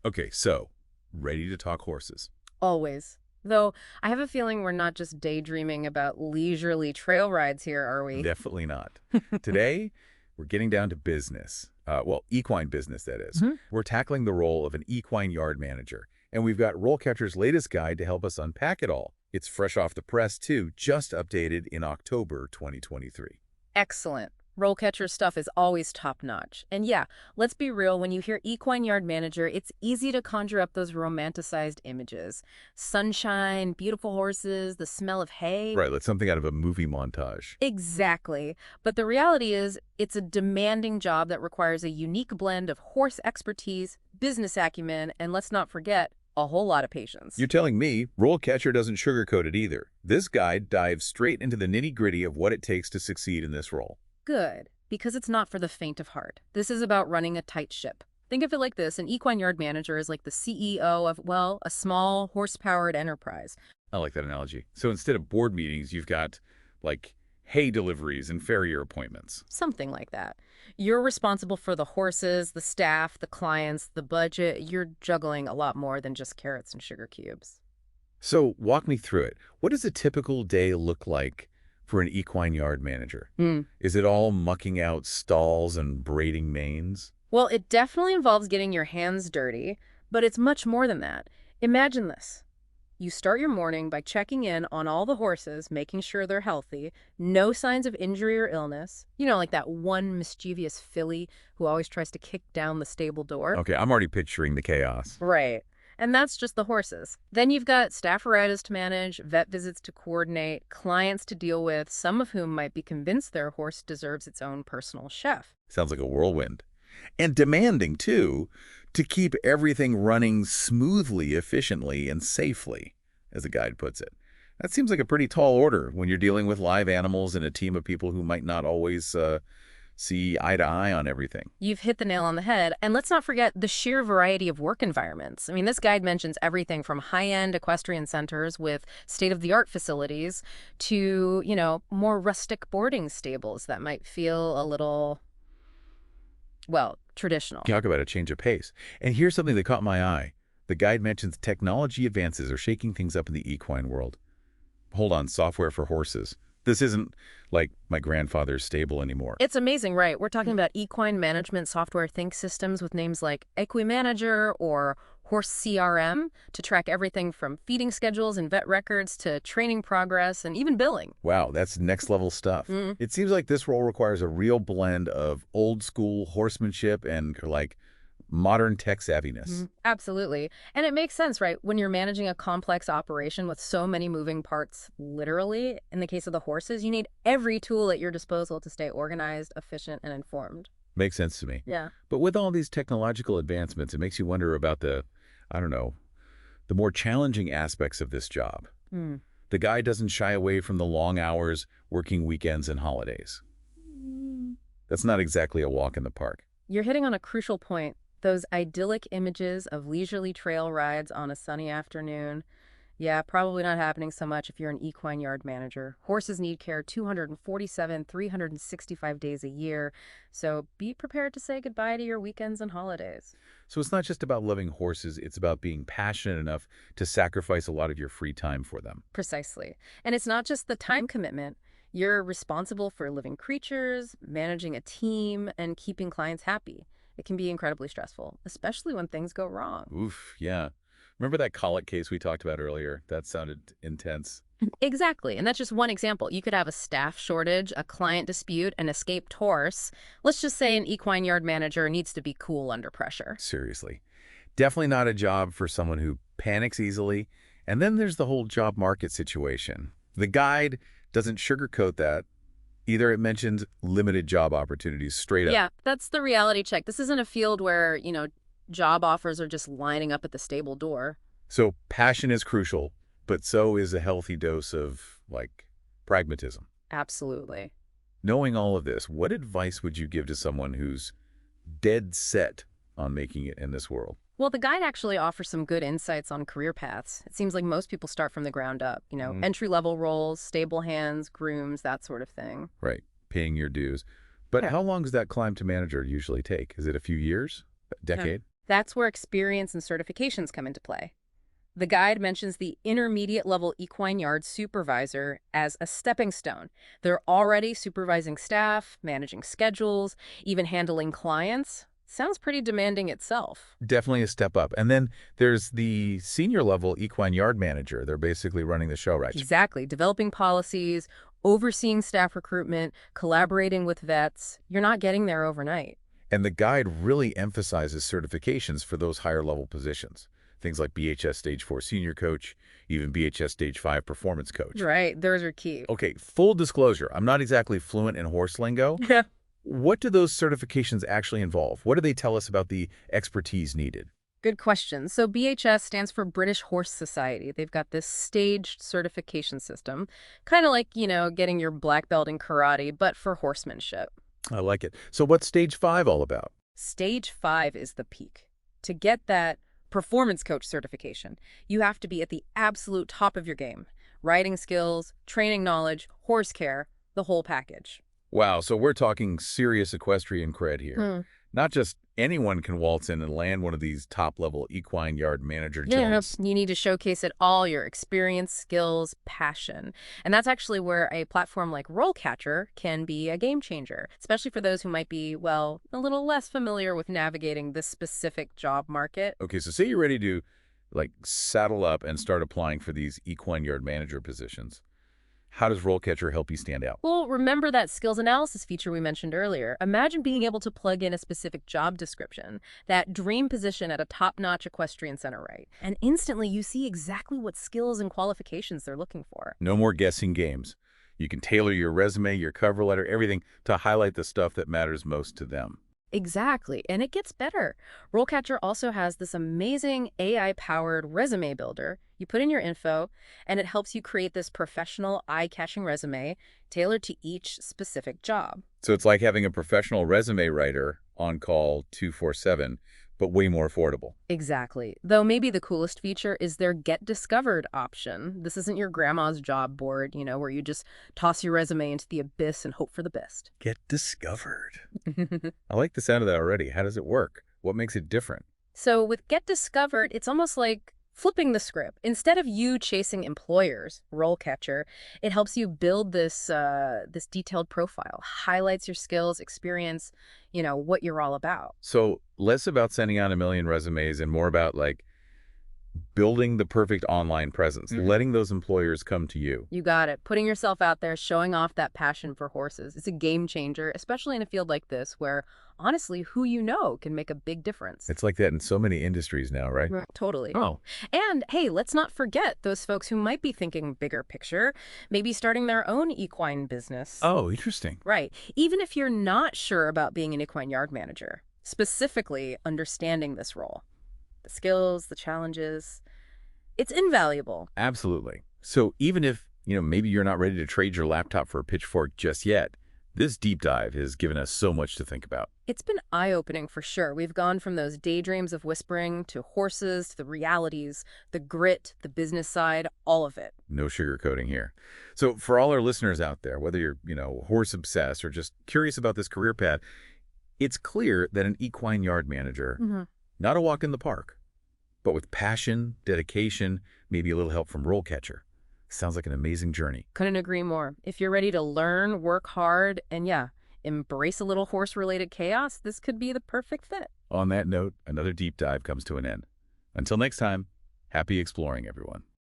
Okay, so, ready to talk horses. Always. Though, I have a feeling we're not just daydreaming about leisurely trail rides here, are we? Definitely not. Today, we're getting down to business. Well, equine business, that is. Mhm. We're tackling the role of an equine yard manager, and we've got RoleCatcher's latest guide to help us unpack it all. It's fresh off the press, too, just updated in October 2023. Excellent. RoleCatcher stuff is always top-notch. And yeah, let's be real, when you hear Equine Yard Manager, it's easy to conjure up those romanticized images. Sunshine, beautiful horses, the smell of hay. Right, like something out of a movie montage. Exactly. But the reality is, it's a demanding job that requires a unique blend of horse expertise, business acumen, and let's not forget, a whole lot of patience. You're telling me RoleCatcher doesn't sugarcoat it either. This guide dives straight into the nitty-gritty of what it takes to succeed in this role. Good, because it's not for the faint of heart. This is about running a tight ship. Think of it like this: an equine yard manager is like the CEO of, well, a small, horse-powered enterprise. I like that analogy. So instead of board meetings, you've got, like, hay deliveries and farrier appointments. Something like that. You're responsible for the horses, the staff, the clients, the budget. You're juggling a lot more than just carrots and sugar cubes. So walk me through it. What does a typical day look like for an equine yard manager? Hmm. Is it all mucking out stalls and braiding manes? Well, it definitely involves getting your hands dirty, but it's much more than that. Imagine this. You start your morning by checking in on all the horses, making sure they're healthy, no signs of injury or illness. You know, like that one mischievous filly who always tries to kick down the stable door. Okay, I'm already picturing the chaos. Right. And that's just the horses. Then you've got stafferitis to manage, vet visits to coordinate, clients to deal with, some of whom might be convinced their horse deserves its own personal chef. Sounds like a whirlwind. And demanding, too, to keep everything running smoothly, efficiently, and safely, as the guide puts it. That seems like a pretty tall order when you're dealing with live animals and a team of people who might not always see eye to eye on everything. You've hit the nail on the head. And let's not forget the sheer variety of work environments. I mean, this guide mentions everything from high-end equestrian centers with state-of-the-art facilities to, more rustic boarding stables that might feel a little, well, traditional. Talk about a change of pace. And here's something that caught my eye. The guide mentions technology advances are shaking things up in the equine world. Hold on, software for horses. This isn't like my grandfather's stable anymore. It's amazing, right? We're talking about equine management software think systems with names like Equine Manager or Horse CRM to track everything from feeding schedules and vet records to training progress and even billing. Wow, that's next level stuff. Mm. It seems like this role requires a real blend of old school horsemanship and like modern tech savviness. Absolutely. And it makes sense, right? When you're managing a complex operation with so many moving parts, literally, in the case of the horses, you need every tool at your disposal to stay organized, efficient, and informed. Makes sense to me. Yeah. But with all these technological advancements, it makes you wonder about I don't know, the more challenging aspects of this job. Hmm. The guy doesn't shy away from the long hours, working weekends and holidays. That's not exactly a walk in the park. You're hitting on a crucial point. Those idyllic images of leisurely trail rides on a sunny afternoon. Yeah, probably not happening so much if you're an equine yard manager. Horses need care 247, 365 days a year, so be prepared to say goodbye to your weekends and holidays. So it's not just about loving horses, it's about being passionate enough to sacrifice a lot of your free time for them. Precisely. And it's not just the time commitment. You're responsible for living creatures, managing a team, and keeping clients happy. It can be incredibly stressful, especially when things go wrong. Oof, yeah. Remember that colic case we talked about earlier? That sounded intense. Exactly. And that's just one example. You could have a staff shortage, a client dispute, an escaped horse. Let's just say an equine yard manager needs to be cool under pressure. Seriously. Definitely not a job for someone who panics easily. And then there's the whole job market situation. The guide doesn't sugarcoat that. Either it mentions limited job opportunities straight up. Yeah, that's the reality check. This isn't a field where, job offers are just lining up at the stable door. So passion is crucial, but so is a healthy dose of, like, pragmatism. Absolutely. Knowing all of this, what advice would you give to someone who's dead set on making it in this world? Well, the guide actually offers some good insights on career paths. It seems like most people start from the ground up, entry-level roles, stable hands, grooms, that sort of thing. Right, paying your dues. But Yeah. how long does that climb to manager usually take? Is it a few years? A decade? That's where experience and certifications come into play. The guide mentions the intermediate level equine yard supervisor as a stepping stone. They're already supervising staff, managing schedules, even handling clients. Sounds pretty demanding itself. Definitely a step up. And then there's the senior level equine yard manager. They're basically running the show, right? Exactly. Developing policies, overseeing staff recruitment, collaborating with vets. You're not getting there overnight. And the guide really emphasizes certifications for those higher level positions. Things like BHS Stage 4 Senior Coach, even BHS Stage 5 Performance Coach. Right. Those are key. Okay, full disclosure, I'm not exactly fluent in horse lingo. Yeah. What do those certifications actually involve? What do they tell us about the expertise needed? Good question. So BHS stands for British Horse Society. They've got this staged certification system, kind of like, getting your black belt in karate, but for horsemanship. I like it. So what's Stage 5 all about? Stage 5 is the peak. To get that performance coach certification, you have to be at the absolute top of your game. Riding skills, training knowledge, horse care, the whole package. Wow, so we're talking serious equestrian cred here. Hmm. Not just anyone can waltz in and land one of these top-level equine yard manager Yeah, jobs. you need to showcase it all, your experience, skills, passion. And that's actually where a platform like RoleCatcher can be a game changer, especially for those who might be, well, a little less familiar with navigating this specific job market. Okay, so say you're ready to, saddle up and start applying for these equine yard manager positions. How does RoleCatcher help you stand out? Well, remember that skills analysis feature we mentioned earlier. Imagine being able to plug in a specific job description, that dream position at a top-notch equestrian center, right? And instantly you see exactly what skills and qualifications they're looking for. No more guessing games. You can tailor your resume, your cover letter, everything to highlight the stuff that matters most to them. Exactly, and it gets better. RoleCatcher also has this amazing AI-powered resume builder. You put in your info, and it helps you create this professional, eye-catching resume tailored to each specific job. So it's like having a professional resume writer on call 24/7, but way more affordable. Exactly. Though maybe the coolest feature is their Get Discovered option. This isn't your grandma's job board, where you just toss your resume into the abyss and hope for the best. Get discovered. I like the sound of that already. How does it work? What makes it different? So with Get Discovered, it's almost like flipping the script. Instead of you chasing employers, RoleCatcher, it helps you build this detailed profile, highlights your skills, experience, what you're all about. So less about sending out a million resumes and more about building the perfect online presence, letting those employers come to you. You got it. Putting yourself out there, showing off that passion for horses. It's a game changer, especially in a field like this where, honestly, who you know can make a big difference. It's like that in so many industries now, right? Right. Totally. Oh, And hey, let's not forget those folks who might be thinking bigger picture, maybe starting their own equine business. oh, interesting. Right. Even if you're not sure about being an equine yard manager, specifically understanding this role, the skills, the challenges, it's invaluable. Absolutely. So even if, maybe you're not ready to trade your laptop for a pitchfork just yet, this deep dive has given us so much to think about. It's been eye-opening for sure. We've gone from those daydreams of whispering to horses, to the realities, the grit, the business side, all of it. No sugarcoating here. So for all our listeners out there, whether you're, horse obsessed or just curious about this career path, it's clear that an equine yard manager, not a walk in the park, but with passion, dedication, maybe a little help from RoleCatcher. Sounds like an amazing journey. Couldn't agree more. If you're ready to learn, work hard, and embrace a little horse-related chaos, this could be the perfect fit. On that note, another deep dive comes to an end. Until next time, happy exploring, everyone.